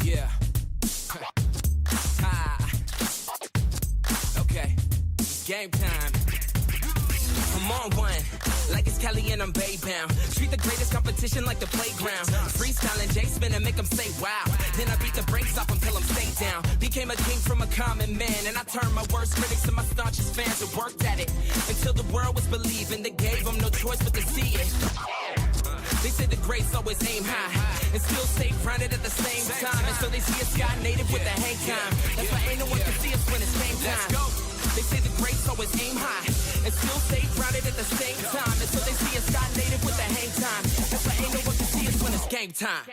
Yeah. Ah. Okay. It's game time. I'm on one, like it's Kelly and I'm Bay bound. Treat the greatest competition like the playground. Freestyling J-spin and make them say wow. Then I beat the brakes off until I'm stayed down. Became a king from a common man, and I turned my worst critics to my staunchest fans and worked at it until the world was believing. They gave them no choice but to see it. They say the greats always aim high and still stay grounded at the same time. And so they see a sky native with the hang time. That's why ain't no one can see us when it's game time. They say the greats always aim high and still stay grounded at the same time. And so they see a sky native with the hang time. That's why ain't no one can see us when it's game time.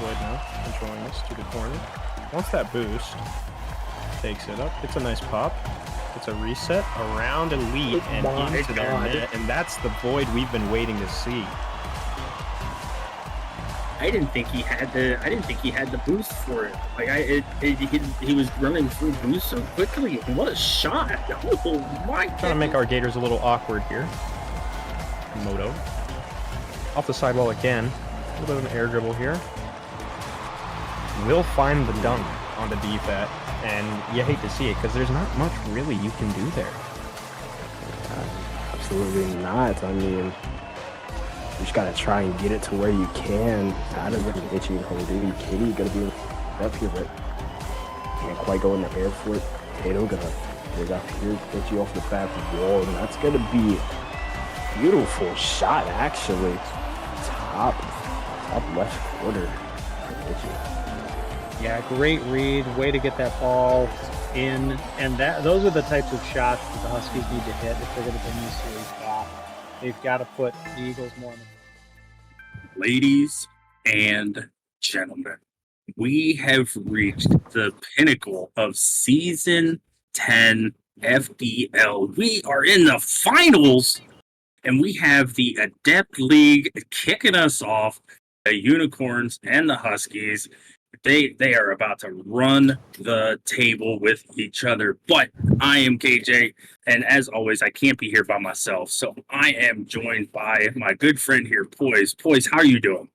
Void now, controlling this to the corner. Wants that boost. Takes it up. It's a nice pop. It's a reset around Elite and into their net, and that's the Void we've been waiting to see. I didn't think he had the boost for it. Like he was running through boost so quickly. What a shot! Oh my! Trying to make our Gators a little awkward here. Moto off the sidewall again. A little bit of an air dribble here. Will find the dunk on the DFAT, and you hate to see it because there's not much really you can do there. Absolutely not. I mean, you just gotta try and get it to where you can. Out of it and hit you home duty. Kitty gonna be up here, but can't quite go in the air for it. Tato gonna dig up here, hit you off the back wall, and that's gonna be a beautiful shot actually. Top left quarter. Yeah, great read. Way to get that ball in. And those are the types of shots that the Huskies need to hit if they're going to bring this series back. They've got to put the Eagles more in the... Ladies and gentlemen, we have reached the pinnacle of Season 10 FDL. We are in the finals, and we have the Adept League kicking us off. The Unicorns and the Huskies, they are about to run the table with each other. But I am KJ, and as always, I can't be here by myself. So I am joined by my good friend here, Poise. Poise, how are you doing?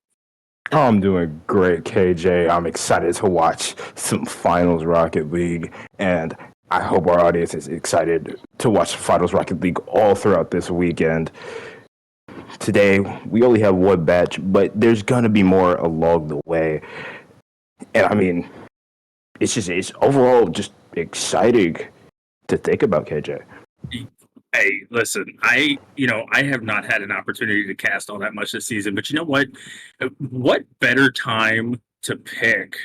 I'm doing great, KJ. I'm excited to watch some Finals Rocket League, and I hope our audience is excited to watch Finals Rocket League all throughout this weekend. Today, we only have one batch, but there's going to be more along the way. And I mean, it's overall just exciting to think about, KJ. Hey, listen, I have not had an opportunity to cast all that much this season, but you know what? What better time to pick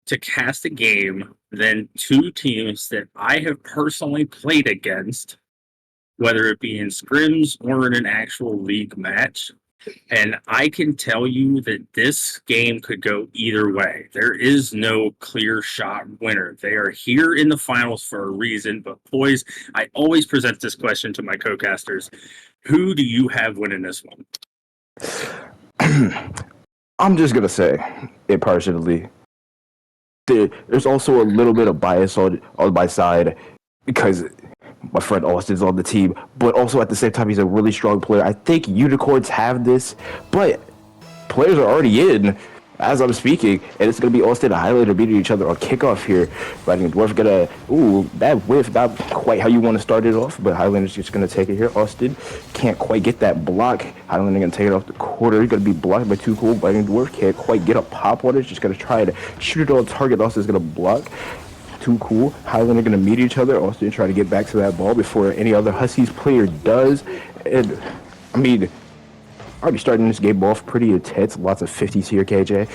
to cast a game than two teams that I have personally played against, whether it be in scrims or in an actual league match. And I can tell you that this game could go either way. There is no clear shot winner. They are here in the finals for a reason. But boys, I always present this question to my co-casters. Who do you have winning this one? I'm just going to say it partially. There's also a little bit of bias on my side because my friend Austin's on the team, but also at the same time, he's a really strong player. I think Unicorns have this, but players are already in as I'm speaking, and it's going to be Austin and Highlander beating each other on kickoff here. Fighting Dwarf that whiff, not quite how you want to start it off, but Highlander's just going to take it here. Austin can't quite get that block. Highlander going to take it off the quarter. He's going to be blocked by Too Cool. Fighting Dwarf can't quite get a pop on it. Just going to try to shoot it on target. Austin's going to block. Too Cool. Highlander going to meet each other. Austin trying to get back to that ball before any other Huskies player does. And, I mean, already starting this game off pretty intense. Lots of 50s here, KJ.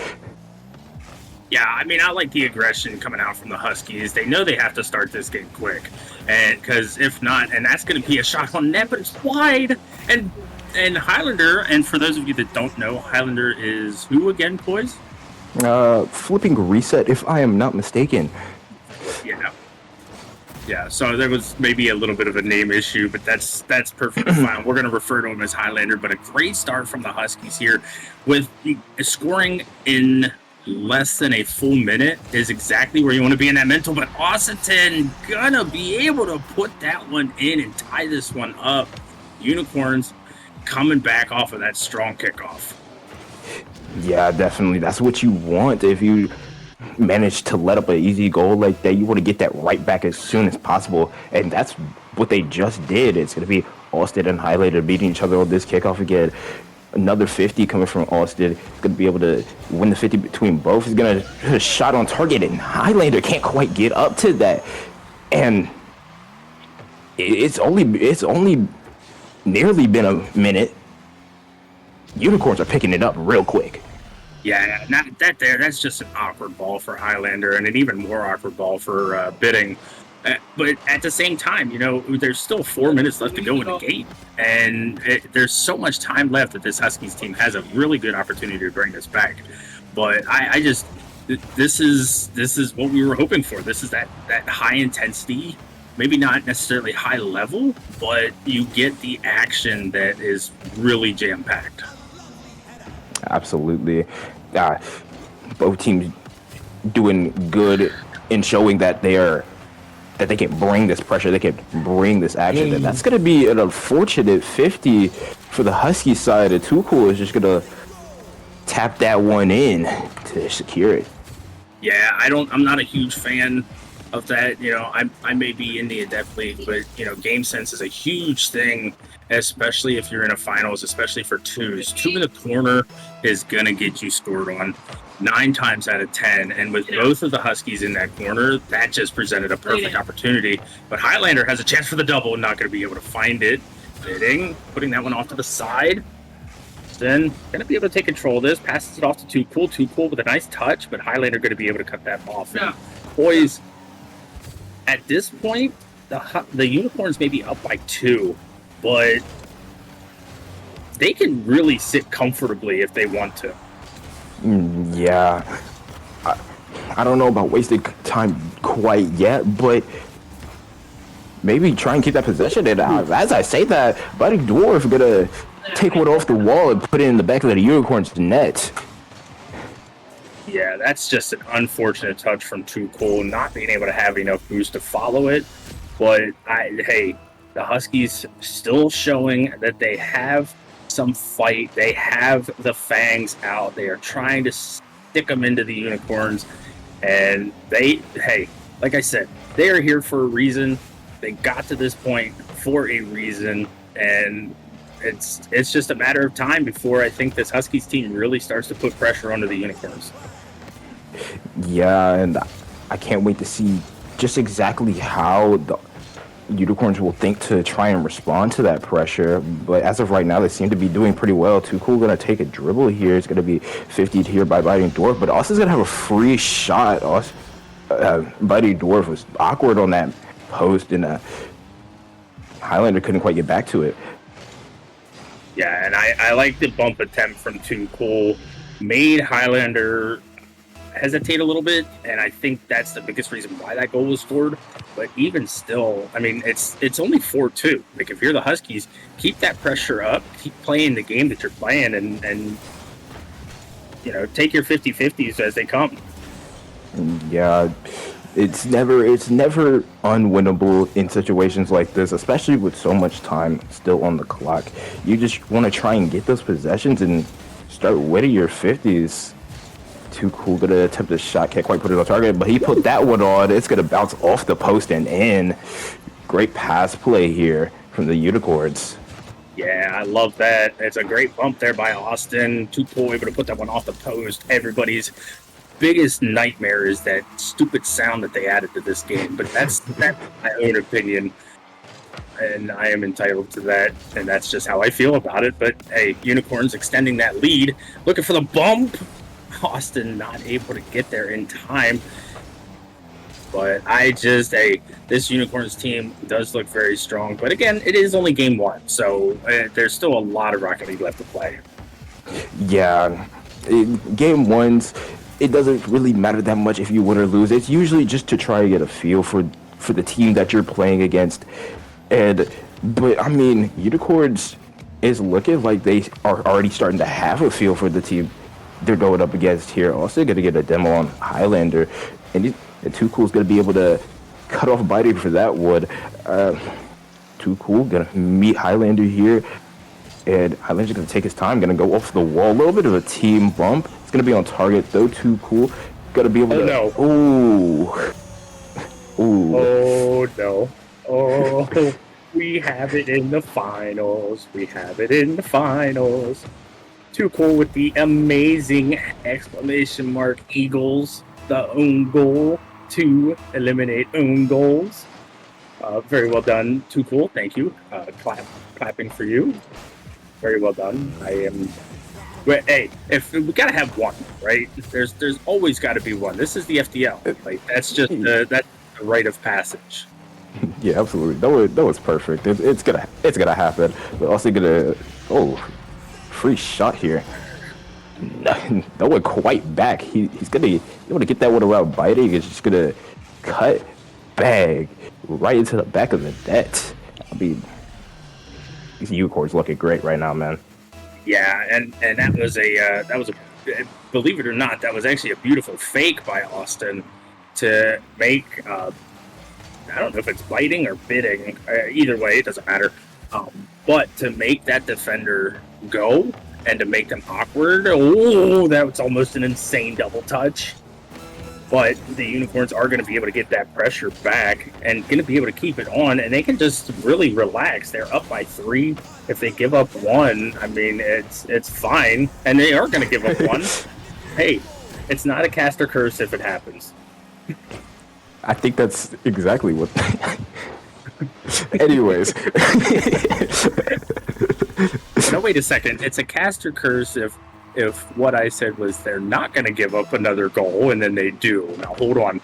Yeah, I mean, I like the aggression coming out from the Huskies. They know they have to start this game quick. And because if not, and that's going to be a shot on net, but it's wide. And Highlander, and for those of you that don't know, Highlander is who again, boys? Flipping reset, if I am not mistaken. Yeah, so there was maybe a little bit of a name issue, but that's perfectly fine. We're going to refer to him as Highlander, but a great start from the Huskies here with scoring in less than a full minute is exactly where you want to be in that mental, but Austin gonna be able to put that one in and tie this one up. Unicorns coming back off of that strong kickoff. Yeah, definitely. That's what you want if you manage to let up an easy goal like that. You want to get that right back as soon as possible, and that's what they just did. It's going to be Austin and Highlander beating each other on this kickoff again. Another 50 coming from Austin. Going to be able to win the 50 between both. He's going to shot on target, and Highlander can't quite get up to that. And it's only nearly been a minute. Unicorns are picking it up real quick. Yeah, that's just an awkward ball for Highlander and an even more awkward ball for Bidding. But at the same time, there's still 4 minutes left to go in the game. And there's so much time left that this Huskies team has a really good opportunity to bring this back. But I just this is what we were hoping for. This is that high intensity, maybe not necessarily high level, but you get the action that is really jam packed. Absolutely. Both teams doing good in showing that they can bring this pressure, they can bring this action. And that's going to be an unfortunate 50 for the Husky side. And Too Cool is just going to tap that one in to secure it. Yeah, I'm not a huge fan of that. You know, I may be in the Adept League, but you know, game sense is a huge thing, especially if you're in a finals, especially for twos. 2 in the corner is gonna get you scored on 9 times out of 10. And with both of the Huskies in that corner, that just presented a perfect opportunity. But Highlander has a chance for the double and not gonna be able to find it. Putting that one off to the side. Then gonna be able to take control of this, passes it off to Too Cool with a nice touch, but Highlander gonna be able to cut that off. And boys, at this point, the Unicorns may be up by 2, but they can really sit comfortably if they want to. Yeah, I don't know about wasting time quite yet, but maybe try and keep that possession. And as I say that, Buddy Dwarf gonna take one off the wall and put it in the back of the Unicorn's net. Yeah, that's just an unfortunate touch from Too Cool, not being able to have enough boost to follow it. But hey, the Huskies still showing that they have some fight. They have the fangs out. They are trying to stick them into the Unicorns. And like I said, they are here for a reason. They got to this point for a reason. And it's just a matter of time before I think this Huskies team really starts to put pressure onto the Unicorns. Yeah, and I can't wait to see just exactly how the Unicorns will think to try and respond to that pressure. But as of right now, they seem to be doing pretty well. Too Cool gonna take a dribble here. It's gonna be 50'd here by Biting Dwarf, but Austin's gonna have a free shot. Biting Dwarf was awkward on that post, and Highlander couldn't quite get back to it. Yeah, and I like the bump attempt from Too Cool. Made Highlander hesitate a little bit, and I think that's the biggest reason why that goal was scored. But even still, I mean, it's only 4-2. Like, if you're the Huskies, keep that pressure up, keep playing the game that you're playing, and you know, take your 50-50s as they come. Yeah, it's never unwinnable in situations like this, especially with so much time still on the clock. You just want to try and get those possessions and start winning your 50s. Too Cool gonna attempt a shot, can't quite put it on target, but he put that one on. It's gonna bounce off the post and in. Great pass play here from the Unicorns. Yeah, I love that. It's a great bump there by Austin. Too Cool able to put that one off the post. Everybody's biggest nightmare is that stupid sound that they added to this game, but that's my own opinion, and I am entitled to that, and that's just how I feel about it. But hey, Unicorns extending that lead, looking for the bump. Austin not able to get there in time. But this Unicorns team does look very strong. But again, it is only game 1, so there's still a lot of Rocket League left to play. Yeah, game 1's, it doesn't really matter that much if you win or lose. It's usually just to try to get a feel for the team that you're playing against. But I mean, Unicorns is looking like they are already starting to have a feel for the team they're going up against here. Also going to get a demo on Highlander, and Too Cool's going to be able to cut off Biting for that one. Too Cool going to meet Highlander here, and Highlander's going to take his time, going to go off the wall. A little bit of a team bump. It's going to be on target though. Too Cool going to be able to. No. Ooh. Oh no. Oh, we have it in the finals. We have it in the finals. Too Cool with the amazing exclamation mark Eagles, the own goal to eliminate own goals. Very well done, Too Cool. Thank you. Clapping for you. Very well done. Hey, if we gotta have one, right? There's always got to be one. This is the FDL. Like that's just that's the rite of passage. Yeah, absolutely. That was perfect. It's gonna happen. But also gonna free shot here. no one quite back. He's gonna get that one around biting. It's just gonna cut bag right into the back of the net. I mean, these unicorns looking great right now, man. Yeah, and that was a believe it or not, that was actually a beautiful fake by Austin to make. I don't know if it's biting or bidding. Either way, it doesn't matter. But to make that defender go and to make them awkward, oh, that was almost an insane double touch. But the unicorns are going to be able to get that pressure back and going to be able to keep it on, and they can just really relax. They're up by 3. If they give up 1, I mean, it's fine, and they are going to give up 1. Hey, it's not a caster curse if it happens. I think that's exactly what. Anyways. No, wait a second. It's a caster curse if what I said was they're not going to give up another goal, and then they do. Now, hold on.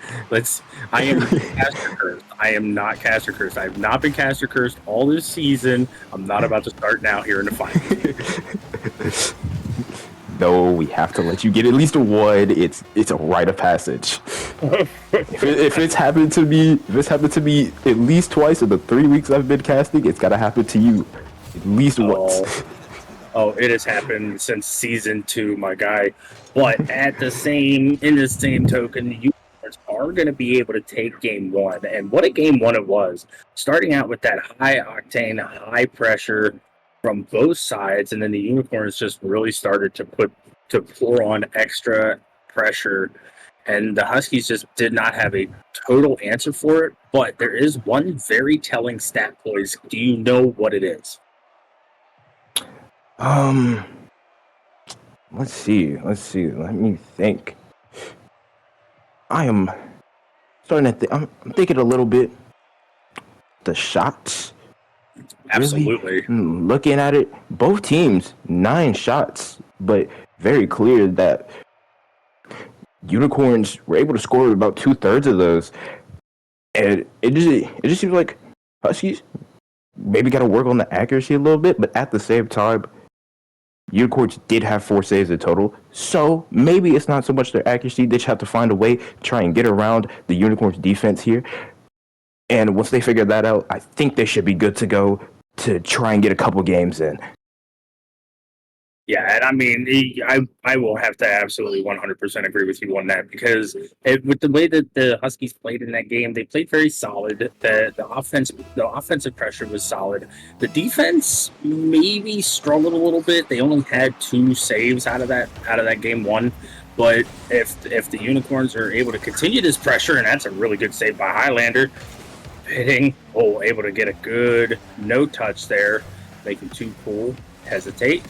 I am caster cursed. I am not caster cursed. I have not been caster cursed all this season. I'm not about to start now here in the finals. No, we have to let you get at least a 1. It's a rite of passage. if it's happened to me, at least twice in the 3 weeks I've been casting, it's gotta happen to you at least once. Oh, it has happened since season 2, my guy. But in the same token, the unicorns are going to be able to take game 1, and what a game 1 it was. Starting out with that high octane, high pressure from both sides, and then the unicorns just really started to pour on extra pressure, and the Huskies just did not have a total answer for it. But there is one very telling stat, boys. Do you know what it is? Let's see. Let me think. I am starting to I'm thinking a little bit. The shots. Absolutely. Really, looking at it, both teams 9 shots, but very clear that unicorns were able to score about 2/3 of those, and it just seems like Huskies maybe got to work on the accuracy a little bit, but at the same time, unicorns did have 4 saves in total, so maybe it's not so much their accuracy. They just have to find a way to try and get around the unicorns' defense here. And once they figure that out, I think they should be good to go to try and get a couple games in. Yeah, and I mean, I will have to absolutely 100% agree with you on that, because with the way that the Huskies played in that game, they played very solid. The offensive pressure was solid. The defense maybe struggled a little bit. They only had 2 saves out of that game 1. But if the unicorns are able to continue this pressure, and that's a really good save by Highlander, able to get a good no touch there, making Too Cool hesitate.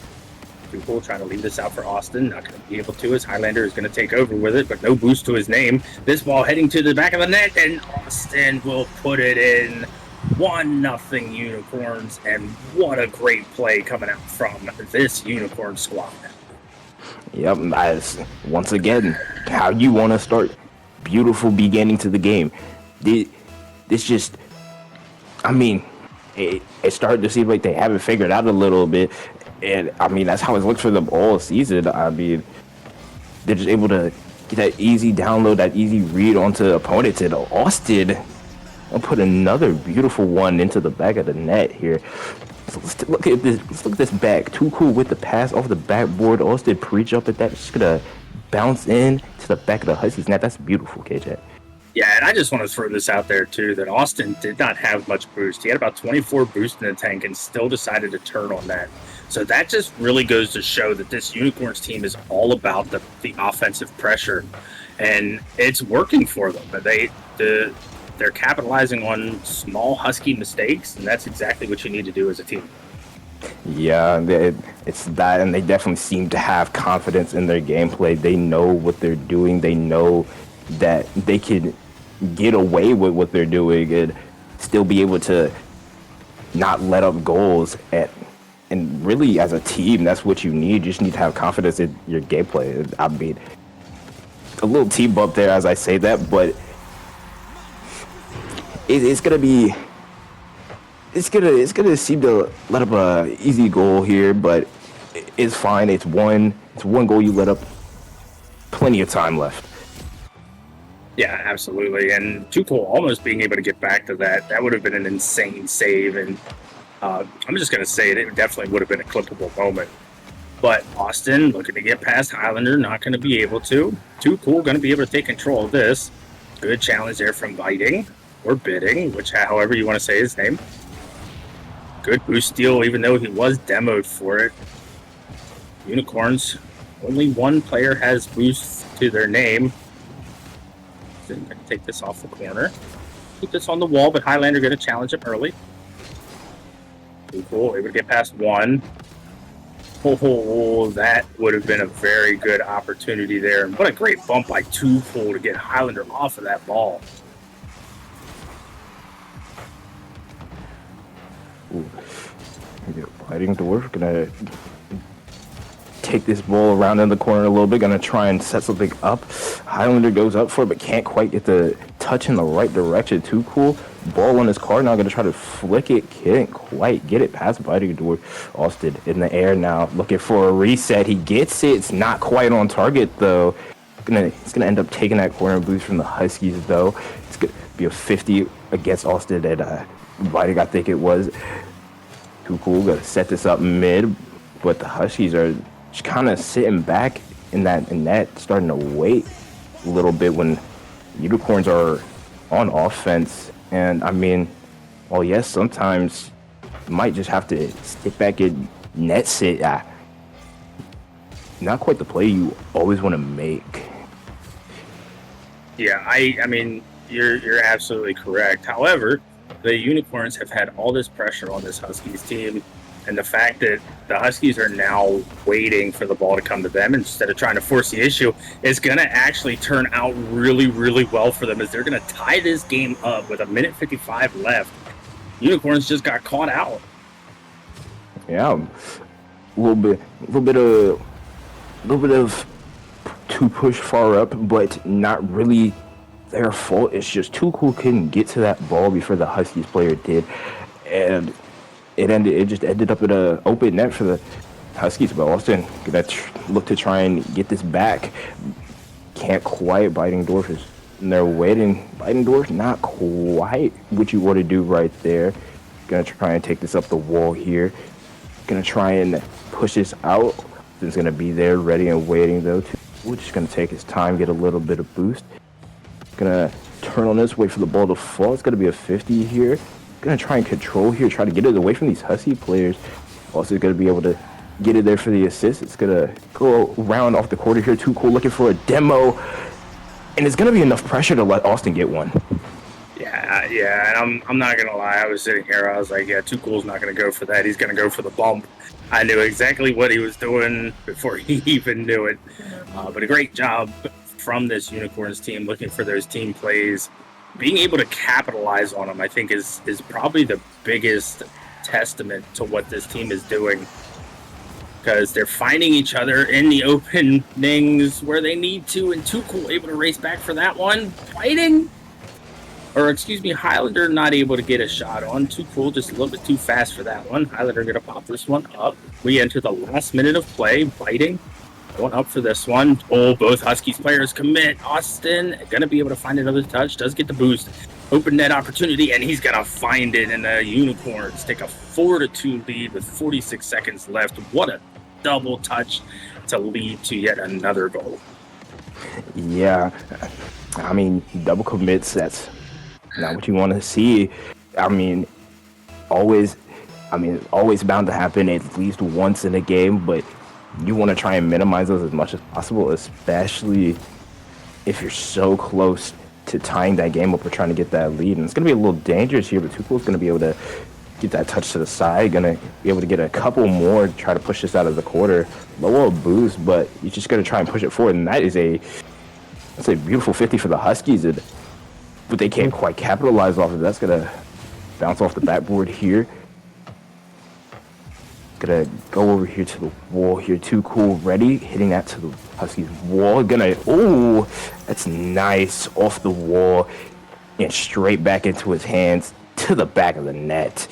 Too Cool trying to leave this out for Austin, not going to be able to, as Highlander is going to take over with it, but no boost to his name. This ball heading to the back of the net, and Austin will put it in. 1-0 Unicorns, and what a great play coming out from this Unicorn squad. Yep, that's once again how you want to start. Beautiful beginning to the game. This just, I mean, it started to seem like they haven't figured out a little bit, and I mean that's how it's looked for them all season. I mean, they're just able to get that easy download, that easy read onto opponents, and Austin will put another beautiful one into the back of the net here. So let's look at this. Let's look at this back. Too Cool with the pass off the backboard. Austin preach up at that. Just gonna bounce in to the back of the Huskies net. That's beautiful, KJ. Yeah, and I just want to throw this out there, too, that Austin did not have much boost. He had about 24 boost in the tank and still decided to turn on that. So that just really goes to show that this Unicorns team is all about the offensive pressure, and it's working for them. They're capitalizing on small Husky mistakes, and that's exactly what you need to do as a team. Yeah, it's that, and they definitely seem to have confidence in their gameplay. They know what they're doing. They know that they can get away with what they're doing and still be able to not let up goals. And really, as a team, that's what you need. You just need to have confidence in your gameplay. I mean, a little team bump there as I say that, but it's gonna seem to let up a easy goal here, but it's fine. It's It's one goal you let up. Plenty of time left. Yeah, absolutely. And Tuchel almost being able to get back to that would have been an insane save. And I'm just going to say it definitely would have been a clippable moment. But Austin looking to get past Highlander, not going to be able to. Tuchel going to be able to take control of this. Good challenge there from Biting or Bidding, which however you want to say his name. Good boost steal, even though he was demoed for it. Unicorns, only one player has boosts to their name. So I'm going to take this off the corner. Keep this on the wall, but Highlander going to challenge him early. Cool, able to get past one. Oh, that would have been a very good opportunity there. And what a great bump by Tuchel to get Highlander off of that ball. Ooh. Fighting dwarf, gonna take this ball around in the corner a little bit, gonna try and set something up. Highlander goes up for it, but can't quite get the touch in the right direction. Tuchel, ball on his card now, gonna try to flick it, can't quite get it past Biting dwarf. Austin in the air now, looking for a reset. He gets it, it's not quite on target though. He's gonna end up taking that corner boost from the Huskies though. It's gonna be a 50 against Austin and Biting, I think it was. Tuchel gonna set this up mid, but the Huskies are just kind of sitting back in that, starting to wait a little bit when Unicorns are on offense. And I mean, well, yes, sometimes you might just have to sit back and net sit. Not quite the play you always want to make. Yeah, I mean, you're absolutely correct. However, the Unicorns have had all this pressure on this Huskies team, and the fact that the Huskies are now waiting for the ball to come to them instead of trying to force the issue is going to actually turn out really, really well for them, as they're going to tie this game up with 1:55 left. Unicorns just got caught out. Yeah, a little bit of to push far up, but not really their fault. It's just Tuchel couldn't get to that ball before the Huskies player did, and it just ended up in an open net for the Huskies. But Austin gonna look to try and get this back. Can't quite. Biting dwarf is and they're waiting. Biting dwarf not quite what you want to do right there. Gonna try and take this up the wall here. Gonna try and push this out. It's gonna be there ready and waiting though. We're just gonna take his time, get a little bit of boost. Gonna turn on this, wait for the ball to fall. It's gonna be a 50 here. Gonna try and control here, try to get it away from these Husky players. Also gonna be able to get it there for the assist. It's gonna go around off the quarter here. Tuchel looking for a demo, and it's gonna be enough pressure to let Austin get one. Yeah, and I'm not gonna lie. I was sitting here, I was like, yeah, Tuchel's not gonna go for that. He's gonna go for the bump. I knew exactly what he was doing before he even knew it. But a great job from this Unicorns team, looking for those team plays, being able to capitalize on them. I think is probably the biggest testament to what this team is doing, because they're finding each other in the openings where they need to, and Tuchel able to race back for that one. Highlander not able to get a shot on. Tuchel just a little bit too fast for that one. Highlander gonna pop this one up. We enter the last minute of play. Biting, going up for this one. Oh, both Huskies players commit. Austin gonna be able to find another touch. Does get the boost. Open net opportunity, and he's gonna find it. And the Unicorns take a 4-2 lead with 46 seconds left. What a double touch to lead to yet another goal. Yeah, I mean, double commits, that's not what you want to see. Always bound to happen at least once in a game, but you want to try and minimize those as much as possible, especially if you're so close to tying that game up or trying to get that lead. And it's going to be a little dangerous here, but Tuchel's going to be able to get that touch to the side, going to be able to get a couple more to try to push this out of the quarter. Lower boost, but you're just going to try and push it forward, and that's a beautiful 50 for the Huskies, but they can't quite capitalize off of it. That's going to bounce off the backboard here. Gonna go over here to the wall here. Tuchel ready, hitting that to the Huskies wall. That's nice off the wall and straight back into his hands to the back of the net.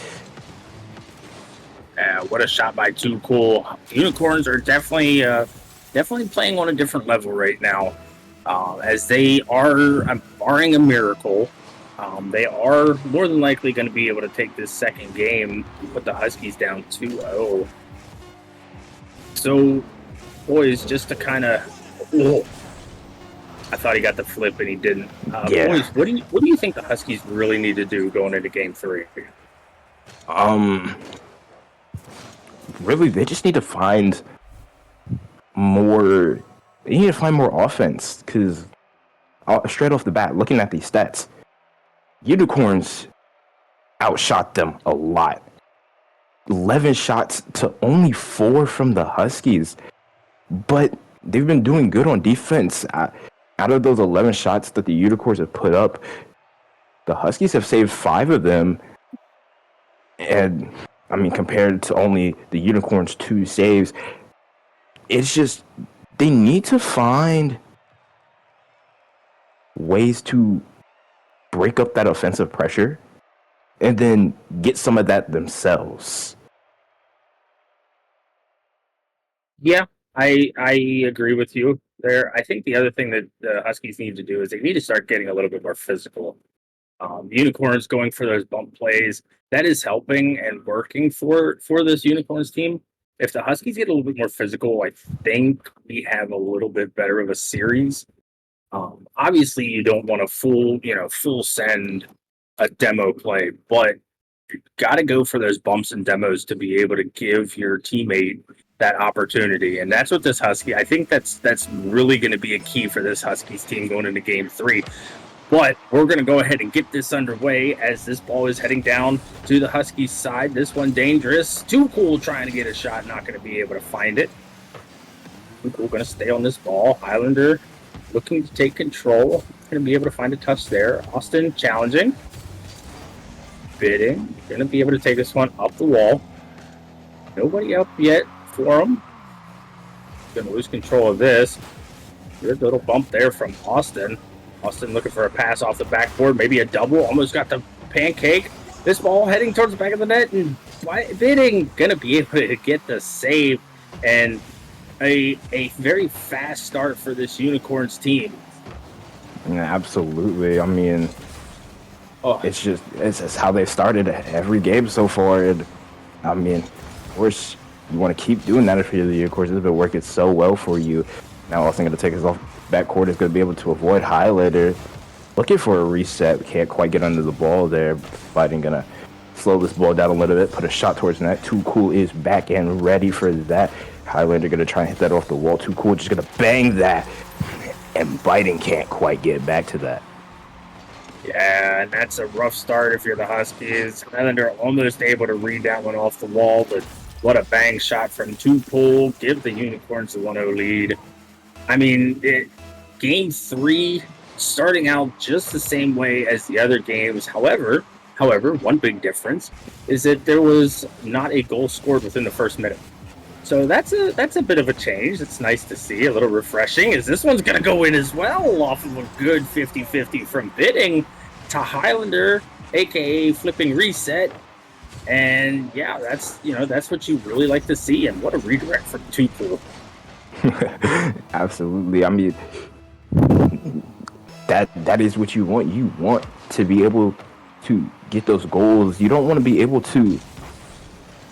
What a shot by Tuchel. Unicorns are definitely definitely playing on a different level right now. As they are, barring a miracle, they are more than likely going to be able to take this second game and put the Huskies down 2-0. So, boys, just to kind of, I thought he got the flip and he didn't. Yeah. Boys, what do you think the Huskies really need to do going into Game 3? Really, they just need to find more. They need to find more offense because straight off the bat, looking at these stats, Unicorns outshot them a lot. 11 shots to only 4 from the Huskies, but they've been doing good on defense. Out of those 11 shots that the Unicorns have put up, the Huskies have saved 5 of them. And, I mean, compared to only the Unicorns' 2 saves, it's just, they need to find ways to break up that offensive pressure and then get some of that themselves. Yeah, I agree with you there. I think the other thing that the Huskies need to do is they need to start getting a little bit more physical. Unicorns going for those bump plays, that is helping and working for this Unicorns team. If the Huskies get a little bit more physical, I think we have a little bit better of a series. Obviously, you don't want to full send a demo play, but you got to go for those bumps and demos to be able to give your teammate that opportunity. And that's what this Husky, I think that's really going to be a key for this Huskies team going into Game 3. But we're going to go ahead and get this underway as this ball is heading down to the Huskies side. This one dangerous. Too Cool trying to get a shot, not going to be able to find it. Too Cool going to stay on this ball. Highlander looking to take control. Going to be able to find a touch there. Austin challenging. Bidding. Going to be able to take this one up the wall. Nobody up yet for him. Going to lose control of this. Good little bump there from Austin. Austin looking for a pass off the backboard, maybe a double, almost got the pancake. This ball heading towards the back of the net, and Bidding gonna be able to get the save, and a very fast start for this Unicorns team. Yeah, absolutely. I mean, it's how they've started every game so far, and I mean, of course, you want to keep doing that if you're the Unicorns. It's been working so well for you. Now, Austin going to take us off backcourt is going to be able to avoid Highlander. Looking for a reset. Can't quite get under the ball there. Fighting going to slow this ball down a little bit. Put a shot towards net. Too Cool is back and ready for that. Highlander going to try and hit that off the wall. Too Cool just going to bang that. And Biting can't quite get back to that. Yeah, and that's a rough start if you're the Huskies. Highlander almost able to read that one off the wall, but what a bang shot from Too Cool. Give the Unicorns the 1-0 lead. I mean, Game 3 starting out just the same way as the other games. However, one big difference is that there was not a goal scored within the first minute. So that's a bit of a change. It's nice to see, a little refreshing, as this one's going to go in as well off of a good 50-50 from Bidding to Highlander, a.k.a. flipping reset. And, yeah, that's what you really like to see. And what a redirect from Too Cool. Absolutely. I mean, that is what you want. You want to be able to get those goals. You don't want to be able to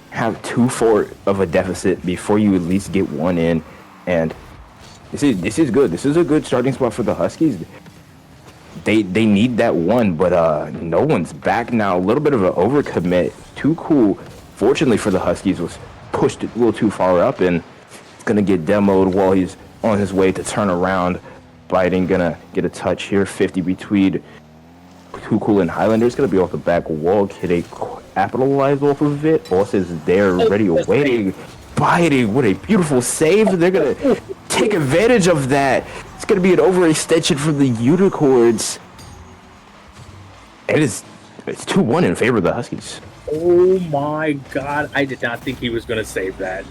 have too far of a deficit before you at least get one in. And this is good. This is a good starting spot for the Huskies. They need that one, but no one's back now. A little bit of an overcommit. Too Cool, fortunately for the Huskies, was pushed a little too far up and gonna get demoed while he's on his way to turn around. Biting gonna get a touch here. 50 between Too Cool and Highlander. It's gonna be off the back wall. Can they capitalize off of it? Boss is there, ready, waiting. Biting, what a beautiful save. They're gonna take advantage of that. It's gonna be an overextension from the Unicorns. It's 2-1 in favor of the Huskies. Oh my God! I did not think he was gonna save that.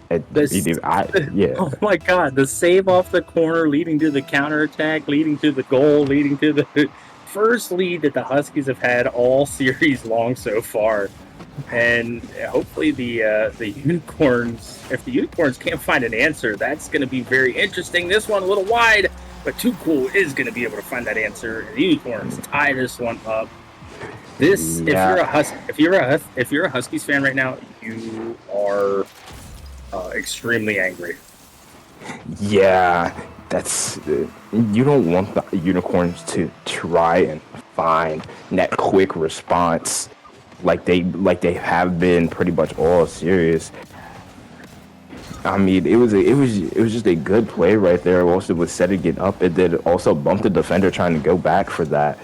Yeah. Oh my God, the save off the corner leading to the counterattack, leading to the goal, leading to the first lead that the Huskies have had all series long so far. And hopefully the Unicorns, if the Unicorns can't find an answer, that's going to be very interesting. This one a little wide, but Too Cool is going to be able to find that answer. The Unicorns tie this one up. This, Yeah. if you're a Huskies fan right now, you are extremely angry. Yeah, that's you don't want the Unicorns to try and find that quick response like they have been pretty much all series. I mean, it was just a good play right there. Also was setting it up. It did also bump the defender trying to go back for that.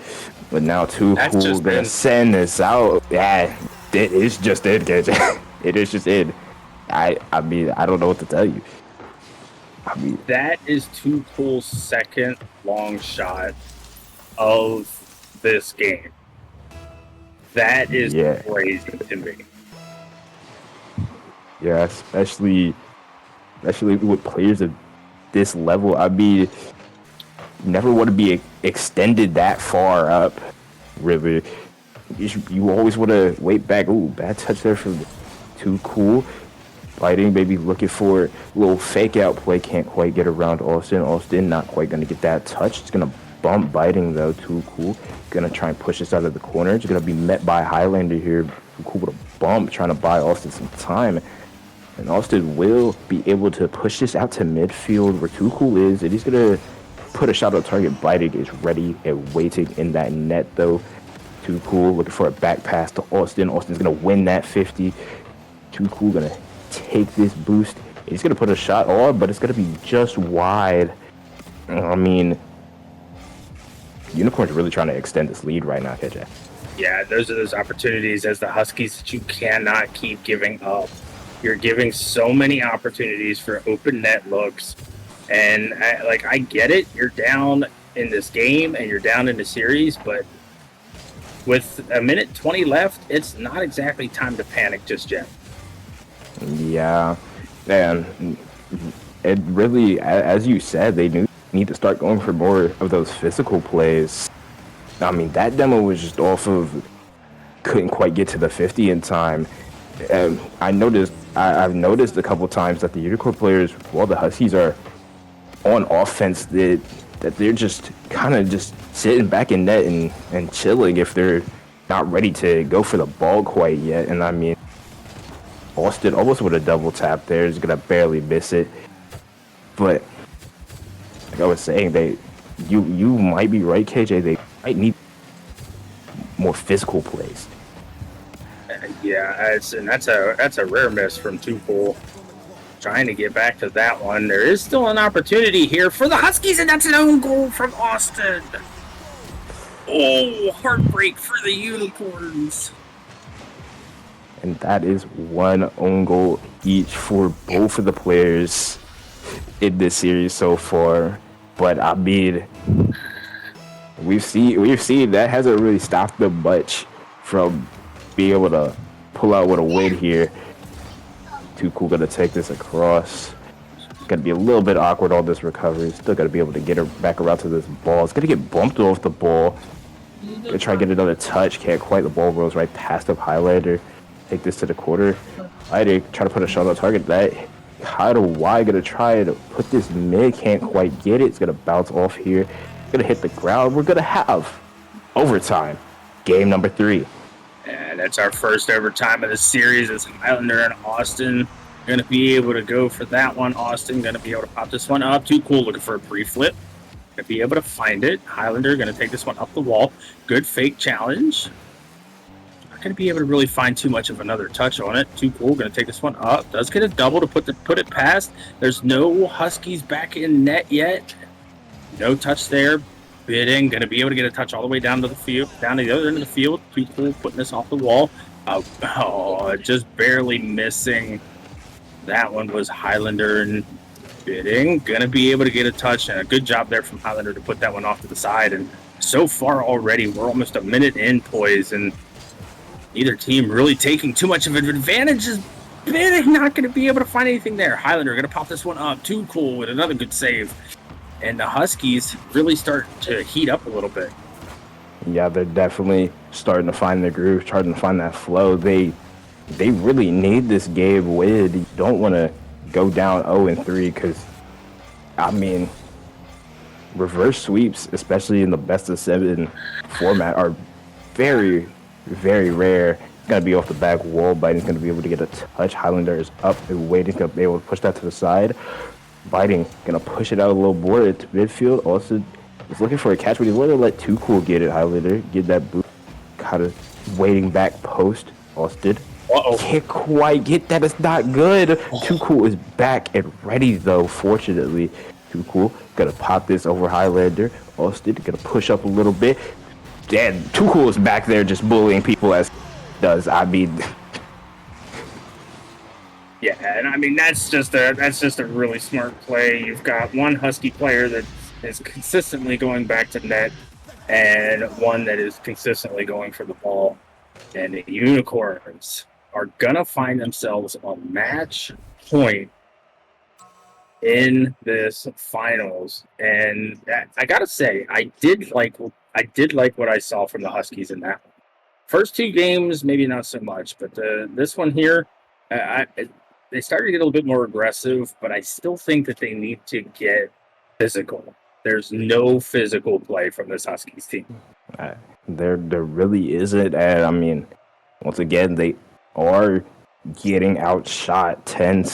But now Too That's Cool just gonna been send this out. Yeah, it is just it, guys. It is just it. I mean, I don't know what to tell you. I mean, that is Too Cool's second long shot of this game. That is yeah. crazy to me. Yeah, especially with players of this level. I mean, never want to be extended that far up. Really, you always want to wait back. Ooh, bad touch there from Too Cool. Fighting, maybe looking for a little fake out play. Can't quite get around Austin. Austin not quite gonna get that touch. It's gonna bump Biting though. Too Cool. Gonna try and push this out of the corner. It's gonna be met by Highlander here. Too Cool with a bump, trying to buy Austin some time. And Austin will be able to push this out to midfield where Too Cool is. And he's going to put a shot on target. Biting is ready and waiting in that net, though. Too Cool looking for a back pass to Austin. Austin's going to win that 50. Too Cool going to take this boost. He's going to put a shot on, but it's going to be just wide. I mean, Unicorn's really trying to extend this lead right now, KJ. Yeah, those are those opportunities as the Huskies that you cannot keep giving up. You're giving so many opportunities for open net looks. And I get it. You're down in this game and you're down in the series, but with a minute 20 left, it's not exactly time to panic just yet. Yeah, and it really, as you said, they need to start going for more of those physical plays. I mean, that demo was just off of couldn't quite get to the 50 in time. And I've noticed a couple times that the Unicorn players, while the Huskies are on offense, that they're just kind of just sitting back in net and chilling if they're not ready to go for the ball quite yet. And I mean, Austin almost with a double tap there is gonna barely miss it. But like I was saying, you might be right, KJ. They might need more physical plays. Yeah, that's a rare miss from Too Cool. Trying to get back to that one. There is still an opportunity here for the Huskies, and that's an own goal from Austin. Oh, heartbreak for the Unicorns. And that is one own goal each for both of the players in this series so far. But I mean, we've seen that hasn't really stopped them much from being able to pull out with a win here. Too Cool gonna take this across. It's gonna be a little bit awkward on this recovery. Still gonna be able to get her back around to this ball. It's gonna get bumped off the ball. Gonna try to get another touch. Can't quite. The ball rolls right past the Highlander. Take this to the quarter. Highlander try to put a shot on target. That kind of wide. Gonna try to put this mid. Can't quite get it. It's gonna bounce off here. Gonna hit the ground. We're gonna have overtime. Game number 3. And that's our first overtime of the series as Highlander and Austin going to be able to go for that one. Austin going to be able to pop this one up. Too Cool looking for a pre-flip. Going to be able to find it. Highlander going to take this one up the wall. Good fake challenge. Not going to be able to really find too much of another touch on it. Too Cool going to take this one up. Does get a double to put it past. There's no Huskies back in net yet. No touch there. Bidding, going to be able to get a touch all the way down to the field, down to the other end of the field. Too Cool putting this off the wall. Just barely missing. That one was Highlander and Bidding. Going to be able to get a touch, and a good job there from Highlander to put that one off to the side. And so far already, we're almost a minute in, boys, and neither team really taking too much of an advantage. Bidding not going to be able to find anything there. Highlander going to pop this one up. Too Cool with another good save. And the Huskies really start to heat up a little bit. Yeah, they're definitely starting to find their groove, starting to find that flow. They really need this game win. You don't want to go down 0-3 because, I mean, reverse sweeps, especially in the best of 7 format, are very, very rare. It's gonna be off the back wall. Biden's gonna be able to get a touch. Highlander is up and waiting, gonna be able to push that to the side. Biden gonna push it out a little more to midfield. Also, he's looking for a catch, but he's willing to let Too Cool get it. Highlander get that boot. Kind of waiting back post. Austin can't quite get that. It's not good. Too Cool is back and ready though. Fortunately, Too Cool gonna pop this over Highlander. Austin gonna push up a little bit. And Too Cool is back there just bullying people as he does. I mean, Yeah, and I mean that's just a really smart play. You've got one Husky player that is consistently going back to net, and one that is consistently going for the ball. And the Unicorns are gonna find themselves on match point in this finals. And I gotta say, I did like what I saw from the Huskies in that one. First 2 games, maybe not so much, but this one here, they started to get a little bit more aggressive, but I still think that they need to get physical. There's no physical play from this Huskies team. there really isn't. And I mean, once again, they are getting outshot 10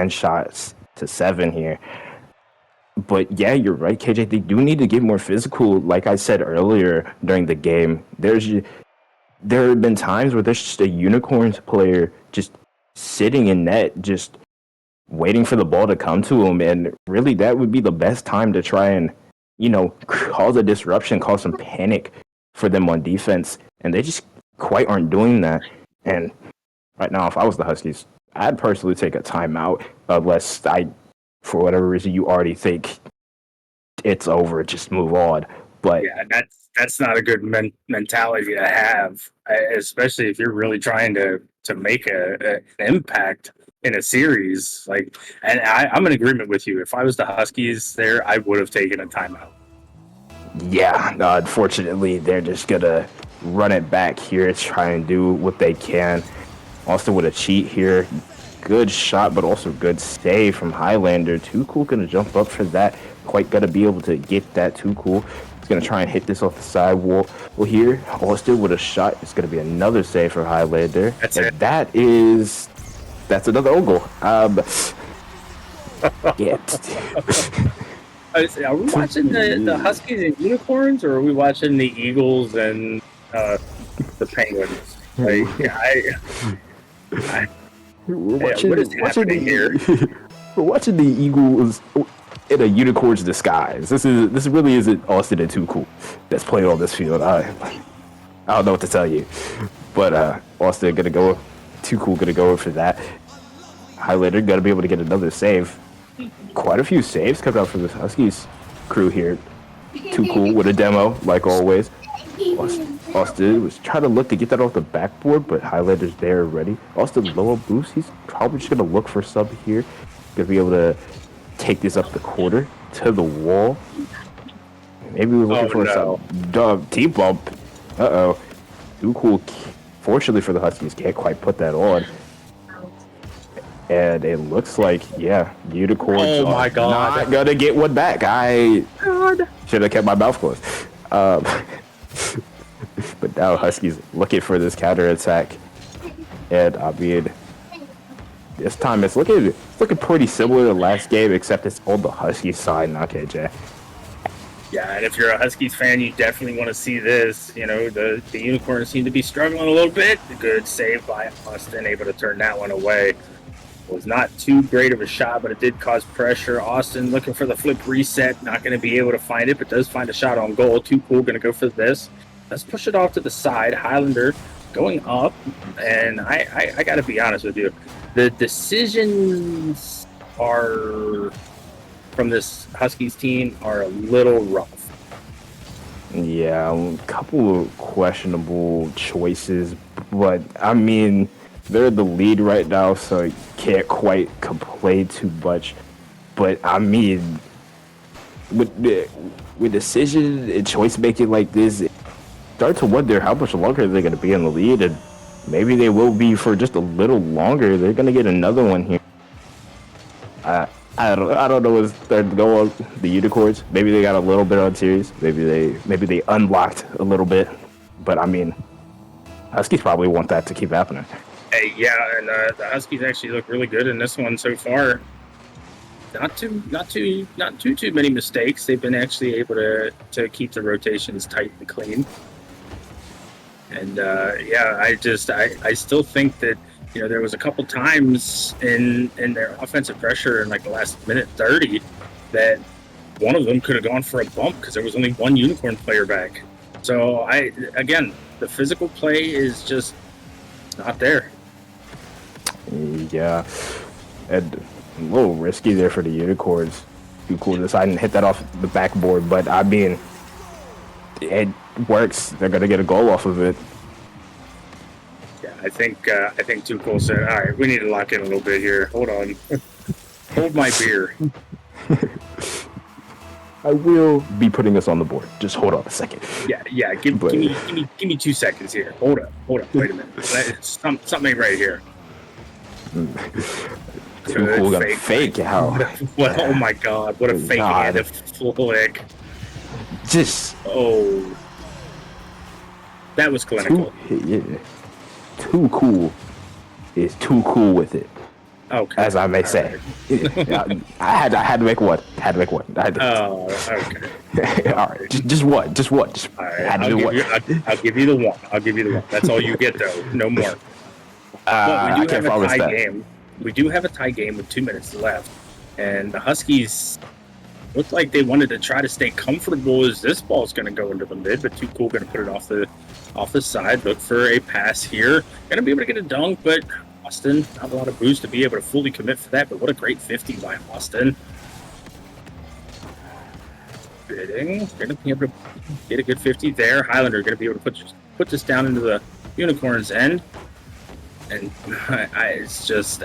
shots to 7 here. But yeah, you're right, KJ. They do need to get more physical. Like I said earlier during the game, there have been times where there's just a Unicorns player just sitting in net, just waiting for the ball to come to him. And really, that would be the best time to try and, cause a disruption, cause some panic for them on defense. And they just quite aren't doing that. And right now, if I was the Huskies, I'd personally take a timeout unless for whatever reason, you already think it's over, just move on. But yeah, that's not a good mentality to have, especially if you're really trying to make an impact in a series. And I'm in agreement with you. If I was the Huskies there, I would have taken a timeout. Yeah, unfortunately, they're just gonna run it back here, try and do what they can. Also with a cheat here. Good shot, but also good save from Highlander. Too Cool gonna jump up for that. Quite gonna be able to get that. Too Cool. He's gonna try and hit this off the side wall. Well, here, Austin with a shot. It's gonna be another save for Highlander. That's it. That's another own goal. Yeah. Are we watching the Huskies and Unicorns, or are we watching the Eagles and the Penguins? What is happening here? We're watching the Eagles in a Unicorn's disguise. This really isn't Austin and Too Cool that's playing on this field. I don't know what to tell you, but Austin gonna go, Too Cool gonna go for that. Highlander gonna be able to get another save. Quite a few saves coming out from this Huskies crew here. Too Cool with a demo, like always. Austin was trying to look to get that off the backboard, but Highlander's there already. Austin low boost. He's probably just going to look for sub here. Going to be able to take this up the quarter to the wall. Maybe we're looking for a team bump. Uh-oh. Too Cool, fortunately for the Huskies, can't quite put that on. And it looks like, yeah, Unicorns are not going to get one back. I should have kept my mouth closed. But now Huskies looking for this counterattack. And I mean, this time it's looking pretty similar to last game, except it's on the Huskies side, not KJ. Yeah, and if you're a Huskies fan, you definitely want to see this. The Unicorns seem to be struggling a little bit. The good save by Austin, able to turn that one away. It was not too great of a shot, but it did cause pressure. Austin looking for the flip reset, not going to be able to find it, but does find a shot on goal. Too Cool, going to go for this. Let's push it off to the side. Highlander going up, and I got to be honest with you. The decisions from this Huskies team are a little rough. Yeah, a couple of questionable choices, but I mean, they're the lead right now, so you can't quite complain too much. But I mean, with decision and choice making like this, start to wonder how much longer they're going to be in the lead, and maybe they will be for just a little longer. They're going to get another one here. I don't know what's starting to go on the Unicorns. Maybe they got a little bit on series. Maybe they unlocked a little bit. But I mean, Huskies probably want that to keep happening. Hey, yeah, and the Huskies actually look really good in this one so far. Not too many mistakes. They've been actually able to keep the rotations tight and clean. And yeah, I still think that, you know, there was a couple times in their offensive pressure in like the last minute 30 that one of them could have gone for a bump because there was only one Unicorn player back. So again, the physical play is just not there. Yeah, and a little risky there for the Unicorns. Too cool deciding to hit that off the backboard, but I mean, it works. They're gonna get a goal off of it. Yeah, I think Too Cool said, "All right, we need to lock in a little bit here. Hold on, hold my beer." I will be putting us on the board. Just hold on a second. Yeah. Give me 2 seconds here. Hold up. Wait a minute. Something ain't right here. Too Cool got a fake out. What? Oh my God! What a fake hand of flick. Just that was clinical. Too Cool is too cool with it. Okay. As I may say. Right. I had to make one. Oh, okay. All right. Just one. All right. I'll give you the one. That's all you get, though. No more. I can't promise that. Game. We do have a tie game with 2 minutes left, and the Huskies looked like they wanted to try to stay comfortable as this ball's going to go into the mid, but Too Cool going to put it off the side. Look for a pass here. Going to be able to get a dunk, but Austin, not a lot of boost to be able to fully commit for that, but what a great 50 by Austin. Bidding, going to be able to get a good 50 there. Highlander going to be able to put this down into the Unicorns' end. And it's just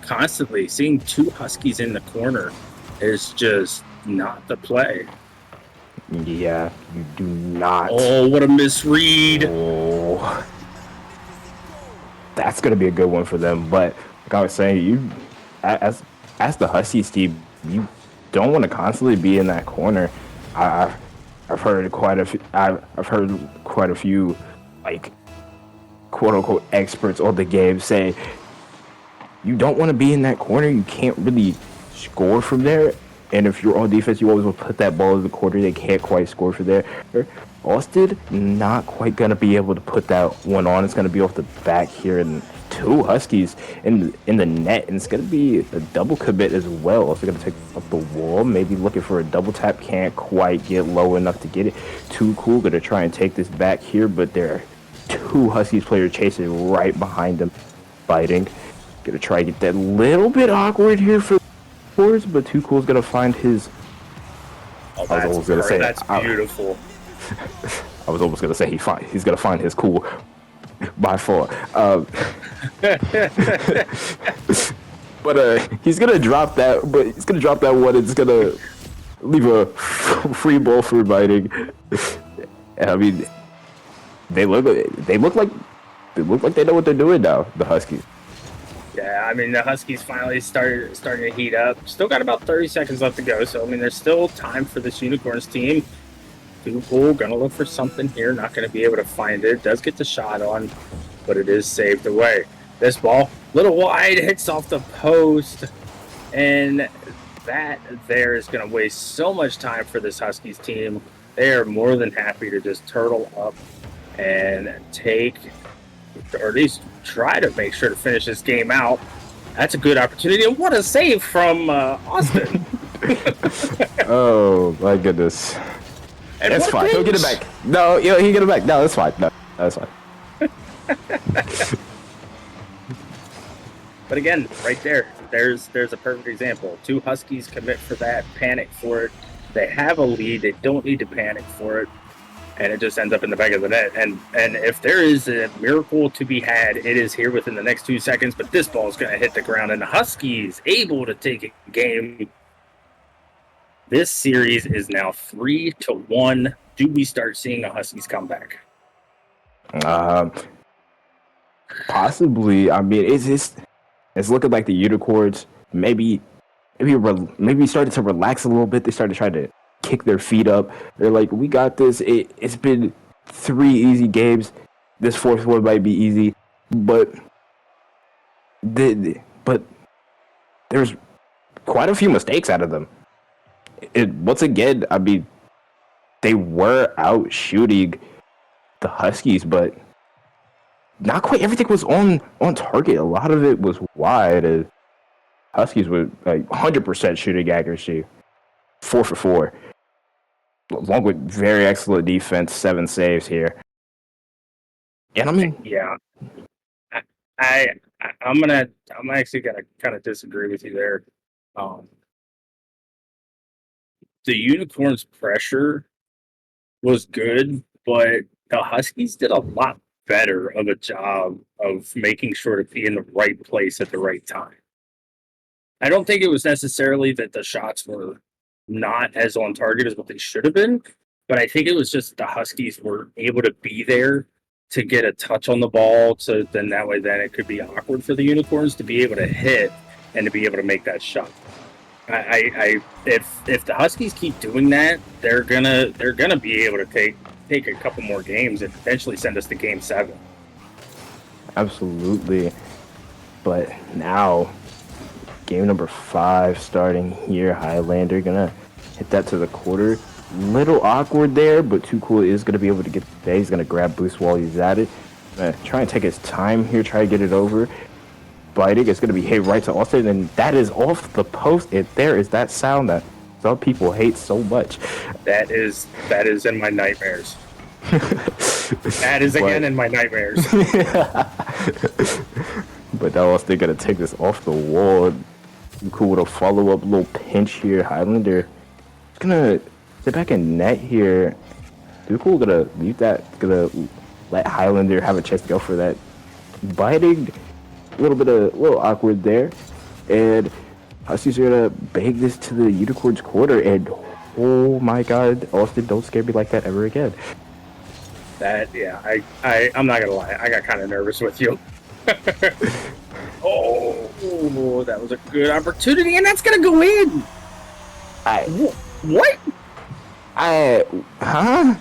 constantly seeing two Huskies in the corner is just not the play. Yeah, you do not. Oh, what a misread. Oh. That's going to be a good one for them. But like I was saying, you as the Huskies team, you don't want to constantly be in that corner. I've heard quite a few like quote unquote experts on the game say you don't want to be in that corner. You can't really score from there. And if you're on defense, you always will put that ball in the corner. They can't quite score from there. Austin not quite gonna be able to put that one on. It's gonna be off the back here, and two Huskies in the net, and it's gonna be a double commit as well. So they're gonna take up the wall, maybe looking for a double tap. Can't quite get low enough to get it. Too Cool gonna try and take this back here, but there are two Huskies players chasing right behind them, fighting. Gonna try to get that little bit awkward here for Force, but Too Cool's gonna find his. That's beautiful. I was almost gonna say he's gonna find his cool by far. But he's gonna drop that. But he's gonna drop that one. It's gonna leave a free ball for biting. I mean, they look like they know what they're doing now. The Huskies. Yeah, I mean, the Huskies finally starting to heat up. Still got about 30 seconds left to go, so I mean, there's still time for this Unicorns team. Too Cool, gonna look for something here, not gonna be able to find it. Does get the shot on, but it is saved away. This ball, little wide, hits off the post, and that there is gonna waste so much time for this Huskies team. They are more than happy to just turtle up and take, or at least try to make sure to finish this game out. That's a good opportunity, and what a save from Austin. Oh my goodness. And that's fine. He'll get it back. No, he'll get it back. No, that's fine. No, that's fine. But again, right there's a perfect example. Two Huskies commit for that, panic for it. They have a lead. They don't need to panic for it. And it just ends up in the back of the net. And if there is a miracle to be had, it is here within the next 2 seconds. But this ball is going to hit the ground, and the Huskies able to take a game. This series is now 3-1. Do we start seeing a Huskies comeback? Um, Possibly. I mean, it's looking like the unicorns maybe started to relax a little bit. They started trying to kick their feet up. They're like, we got this. It's been 3 easy games. This fourth one might be easy, but but there's quite a few mistakes out of them. Once again, I mean, they were out shooting the Huskies, but not quite everything was on target. A lot of it was wide. Huskies were like 100% shooting accuracy, 4 for 4, along with very excellent defense, 7 saves here. And I mean, Yeah, I'm actually gonna kind of disagree with you there. Um, the Unicorns' pressure was good, but the Huskies did a lot better of a job of making sure to be in the right place at the right time. I don't think it was necessarily that the shots were not as on target as what they should have been, but I think it was just the Huskies were able to be there to get a touch on the ball, so then it could be awkward for the Unicorns to be able to hit and to be able to make that shot. If the Huskies keep doing that, they're gonna be able to take a couple more games and potentially send us to Game 7. absolutely. But now, game number 5 starting here. Highlander gonna hit that to the quarter. Little awkward there, but Too Cool is gonna be able to get the day. He's gonna grab boost while he's at it. Try and take his time here. Try to get it over. Biting. It's gonna be hit right to Austin, and that is off the post. There is that sound that some people hate so much. That is in my nightmares. That is again in my nightmares. But now Austin gonna take this off the wall. Cool with a follow up little pinch here. Highlander is gonna sit back in net here. Cool gonna leave that. Gonna let Highlander have a chance to go for that. Biting. A little awkward there. And Huskies are gonna bang this to the Unicorns quarter. And oh my god, Austin, don't scare me like that ever again. I'm not gonna lie, I got kind of nervous with you. Oh, that was a good opportunity, and that's gonna go in. What? Huh?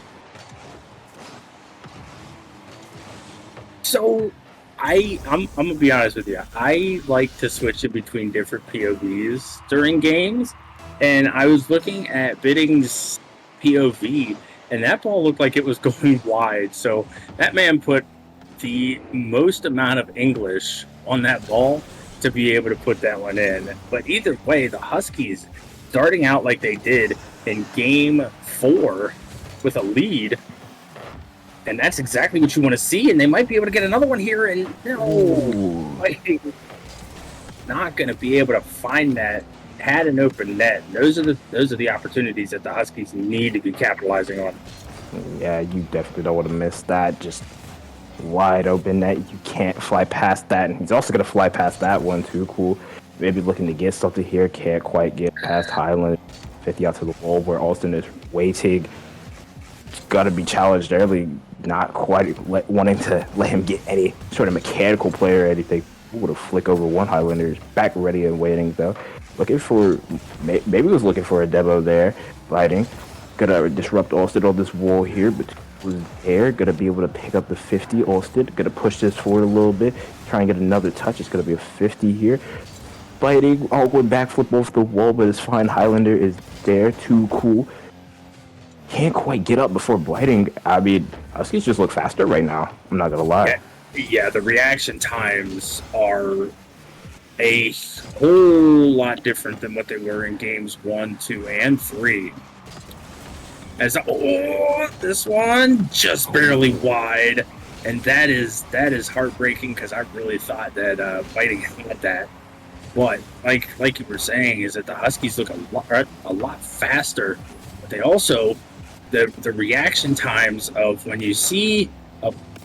So I'm gonna be honest with you. I like to switch it between different POVs during games, and I was looking at Bidding's POV, and that ball looked like it was going wide. So that man put the most amount of English on that ball to be able to put that one in. But either way, the Huskies starting out like they did in Game 4 with a lead. And that's exactly what you want to see, and they might be able to get another one here. And not going to be able to find that. Had an open net. Those are the opportunities that the Huskies need to be capitalizing on. Yeah, you definitely don't want to miss that. Just wide open net. You can't fly past that, and he's also going to fly past that one too. Cool. Maybe looking to get something here. Can't quite get past Highland. 50 out to the wall where Austin is waiting. Got to be challenged early. Not quite wanting to let him get any sort of mechanical play or anything. Would have flick over one Highlander. Back ready and waiting though. Looking for maybe was looking for a demo there. Fighting. Gonna disrupt Austin on this wall here, but was there. Gonna be able to pick up the 50. Austin gonna push this forward a little bit. Try and get another touch. It's gonna be a 50 here. Fighting. Awkward backflip off the wall, but it's fine. Highlander is there. Too cool. Can't quite get up before biting. I mean, Huskies just look faster right now. I'm not gonna lie. Yeah, the reaction times are a whole lot different than what they were in games 1, 2, and 3. This one just barely wide, and that is heartbreaking because I really thought that biting had that. But like you were saying, is that the Huskies look a lot faster. But they also the reaction times of when you see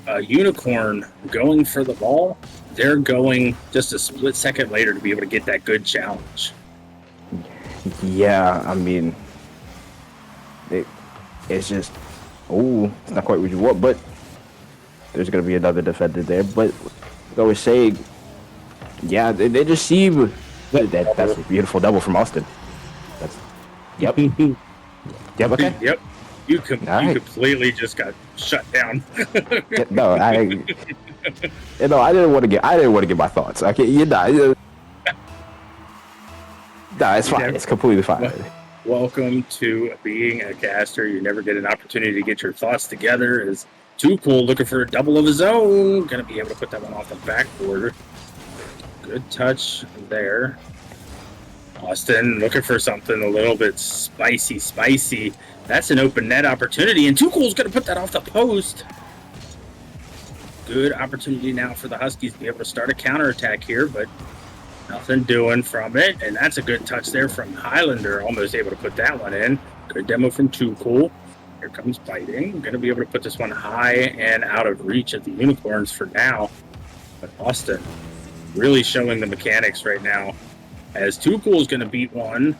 a unicorn going for the ball, they're going just a split second later to be able to get that good challenge. Yeah, I mean, it's just, it's not quite what you want, but there's going to be another defender there. But like I was saying, yeah, they just seem. That's a beautiful double from Austin. That's yep. Yep. Okay. Yep. You Right. completely just got shut down. Yeah, no, I didn't want to get my thoughts. Okay, it's fine. It's completely fine. Welcome to being a caster. You never get an opportunity to get your thoughts together. Is Too Cool looking for a double of his own. Gonna be able to put that one off the backboard. Good touch there. Austin looking for something a little bit spicy. That's an open net opportunity, and Too Cool's gonna put that off the post. Good opportunity now for the Huskies to be able to start a counterattack here, but nothing doing from it. And that's a good touch there from Highlander, almost able to put that one in. Good demo from Too Cool. Here comes Biting. Going to be able to put this one high and out of reach of the Unicorns for now. But Austin really showing the mechanics right now, as Too Cool is going to beat one.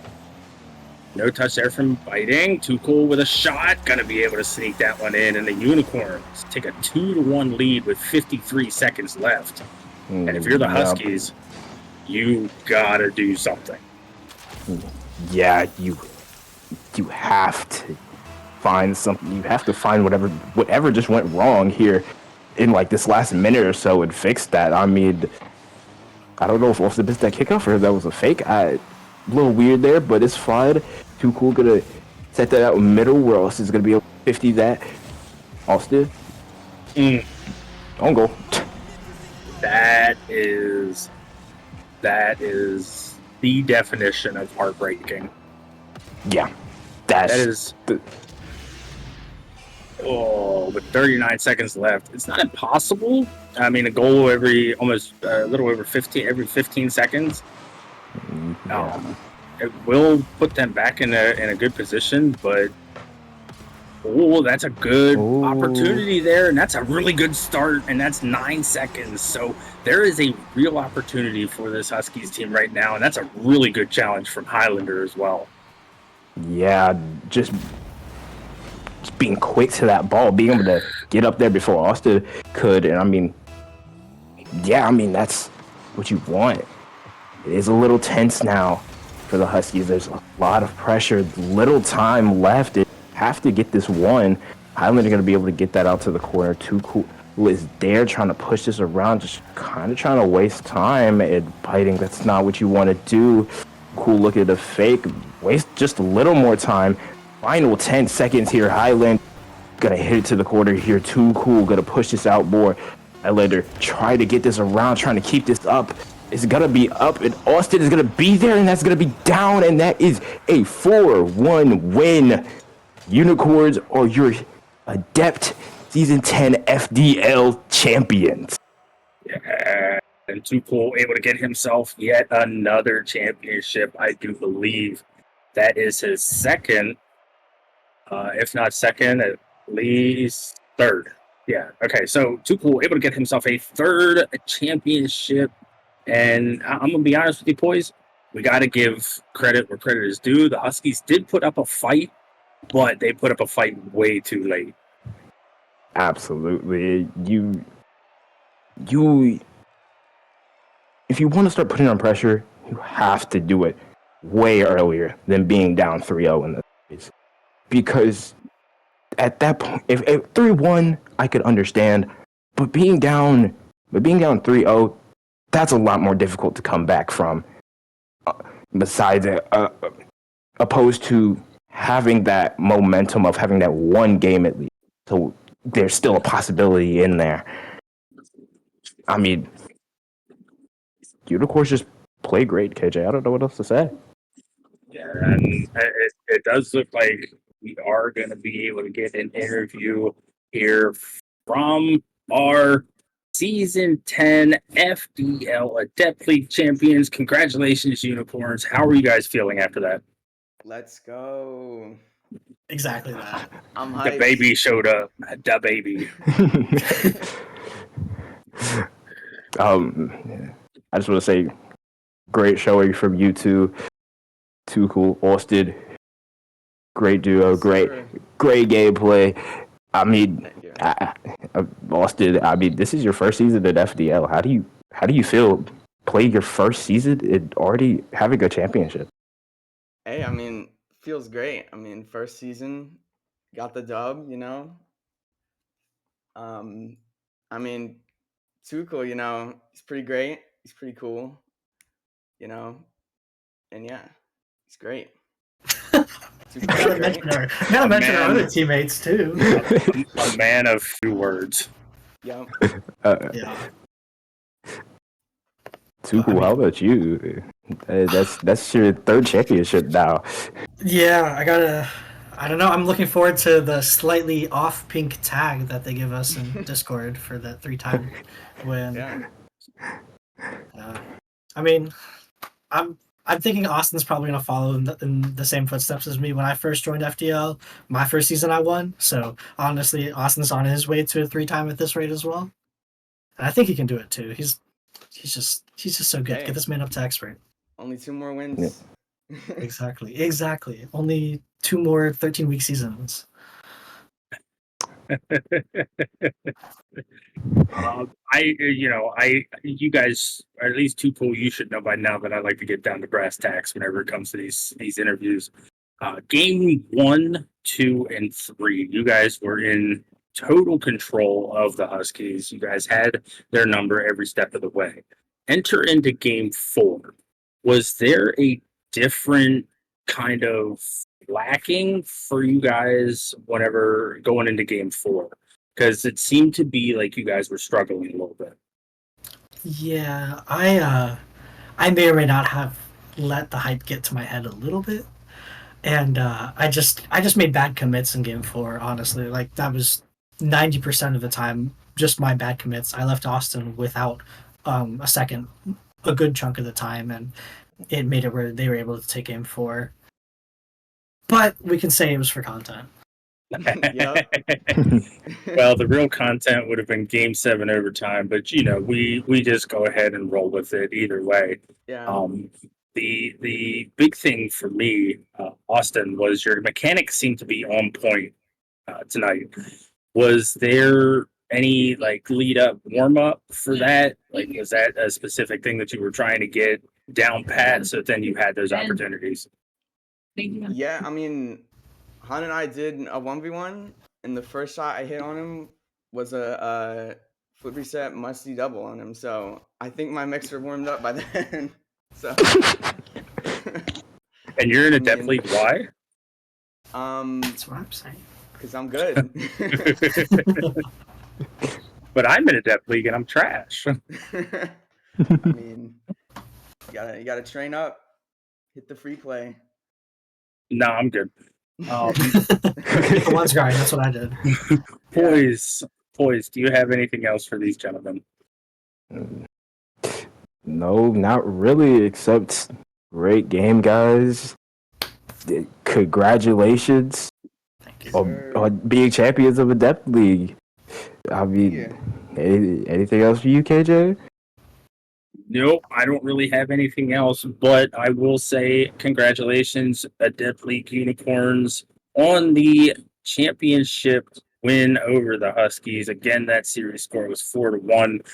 No touch there from Biting. Too Cool with a shot. Going to be able to sneak that one in. And the Unicorns take a 2-1 lead with 53 seconds left. And if you're the Huskies, you gotta do something. Yeah, you have to find something. You have to find whatever just went wrong here in like this last minute or so and fix that. I mean, I don't know if Austin missed that kickoff or if that was a fake. A little weird there, but it's fine. Too Cool gonna set that out middle where Austin's gonna be able to 50 that. Austin. On goal. That is the definition of heartbreaking. Yeah. That is with 39 seconds left. It's not impossible. I mean, a goal every almost a little over 15 seconds. It will put them back in a good position, but that's a good opportunity there, and that's a really good start, and that's 9 seconds. So there is a real opportunity for this Huskies team right now, and that's a really good challenge from Highlander as well. Yeah, just being quick to that ball, being able to get up there before Austin could, and I mean, that's what you want. It is a little tense now for the Huskies. There's a lot of pressure, little time left. They have to get this one. Highlander going to be able to get that out to the corner. Too Cool is there trying to push this around, just kind of trying to waste time and Biting. That's not what you want to do. Cool look at the fake. Waste just a little more time. Final 10 seconds here. Highlander going to hit it to the corner here. Too Cool going to push this out more. Highlander try to get this around, trying to keep this up. It's going to be up, and Austin is going to be there, and that's going to be down, and that is a 4-1 win. Unicorns are your Adept Season 10 FDL champions. Yeah, and Too Cool able to get himself yet another championship. I do believe that is his second, if not second, at least third. Yeah, okay, so Too Cool able to get himself a third championship. And I'm going to be honest with you, boys. We got to give credit where credit is due. The Huskies did put up a fight, but they put up a fight way too late. Absolutely. If you want to start putting on pressure, you have to do it way earlier than being down 3-0 in the series. Because at that point, if 3-1, I could understand. But being down 3-0, that's a lot more difficult to come back from. Besides, opposed to having that momentum of having that one game at least. So there's still a possibility in there. I mean, Unicorns just play great, KJ. I don't know what else to say. Yeah, and it does look like we are going to be able to get an interview here from our Season 10 FDL Adept League champions. Congratulations, Unicorns. How are you guys feeling after that? Let's go. Exactly that. I'm The hyped. baby showed up. The baby. I just want to say, great showing from you two. Too Cool, Austin. Great duo, great gameplay. I mean, Thank you. Austin, I mean, this is your first season at FDL. How do you feel playing your first season and already having a championship? Hey, I mean, feels great. I mean, first season, got the dub, I mean, Tuchel, he's pretty great. He's pretty cool, you know, and yeah, he's great. Tuchel's Gotta great. mention our other teammates too. A man of few words. Yep. Yeah. Tuchel, how about you? That's your third championship now. Yeah, I don't know. I'm looking forward to the slightly off pink tag that they give us in Discord for that 3-time win. Yeah. I mean, I'm thinking Austin's probably gonna follow in the same footsteps as me. When I first joined FDL, my first season I won. So honestly, Austin's on his way to a 3-time at this rate as well. And I think he can do it too. He's just so good. Hey. Get this man up to expert. Only 2 more wins. Exactly. Only 2 more 13-week seasons. You guys, or at least Tuchel, you should know by now that I like to get down to brass tacks whenever it comes to these interviews. Game 1, 2, and 3, you guys were in total control of the Huskies. You guys had their number every step of the way. Enter into game 4. Was there a different kind of lacking for you guys whenever going into game 4? Because it seemed to be like you guys were struggling a little bit. Yeah, I may or may not have let the hype get to my head a little bit, and I just made bad commits in game 4. Honestly, like that was 90% of the time just my bad commits. I left Austin without a second, a good chunk of the time, and it made it where they were able to take game 4. But we can say it was for content. Yep. Well, the real content would have been game 7 overtime, but we just go ahead and roll with it either way. Yeah. The big thing for me, Austin, was your mechanics seemed to be on point tonight. Was there any lead up warm up for that? Was that a specific thing that you were trying to get down pat so then you had those opportunities? Yeah, I mean, Han and I did a 1v1, and the first shot I hit on him was a foot reset musty double on him. So I think my mixer warmed up by then. So. And you're in Adept League. Why? That's what I'm saying. Because I'm good. But I'm in Adept League and I'm trash. I mean, you gotta train up, hit the free play. No, I'm good. Once guy, that's what I did. Poise, do you have anything else for these gentlemen? No, not really, except great game, guys. Congratulations on being champions of Adept League. I mean, anything else for you, KJ? Nope, I don't really have anything else, but I will say congratulations, Adept League Unicorns, on the championship win over the Huskies. Again, that series score was 4-1.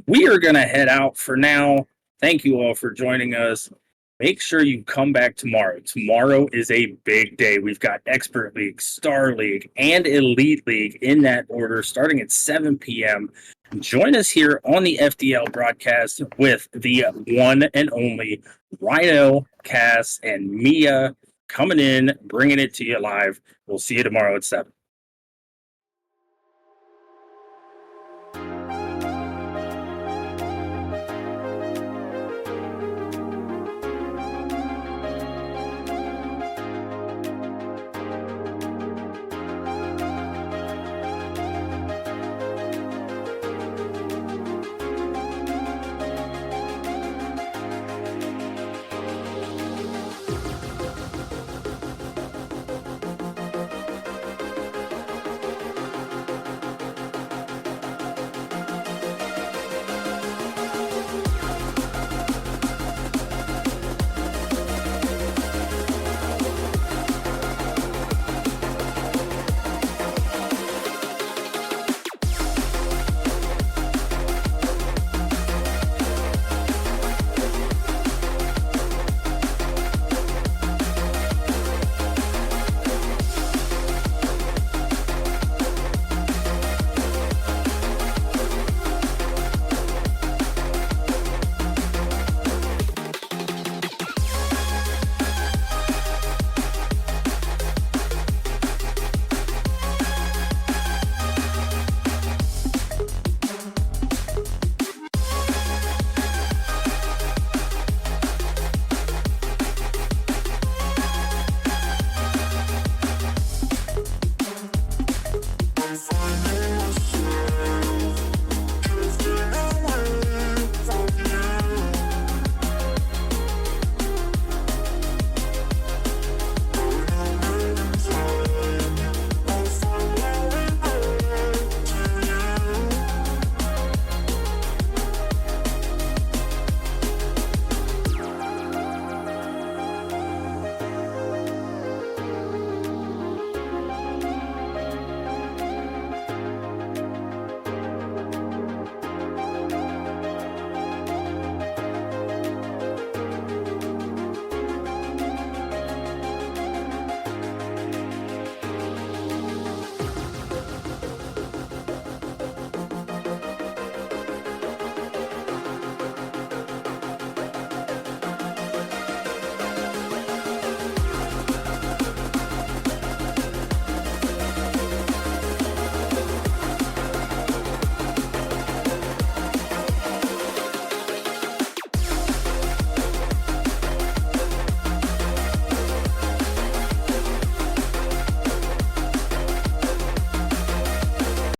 We are going to head out for now. Thank you all for joining us. Make sure you come back tomorrow. Tomorrow is a big day. We've got Expert League, Star League, and Elite League in that order starting at 7 p.m. Join us here on the FDL broadcast with the one and only Rhino, Cass, and Mia coming in, bringing it to you live. We'll see you tomorrow at 7.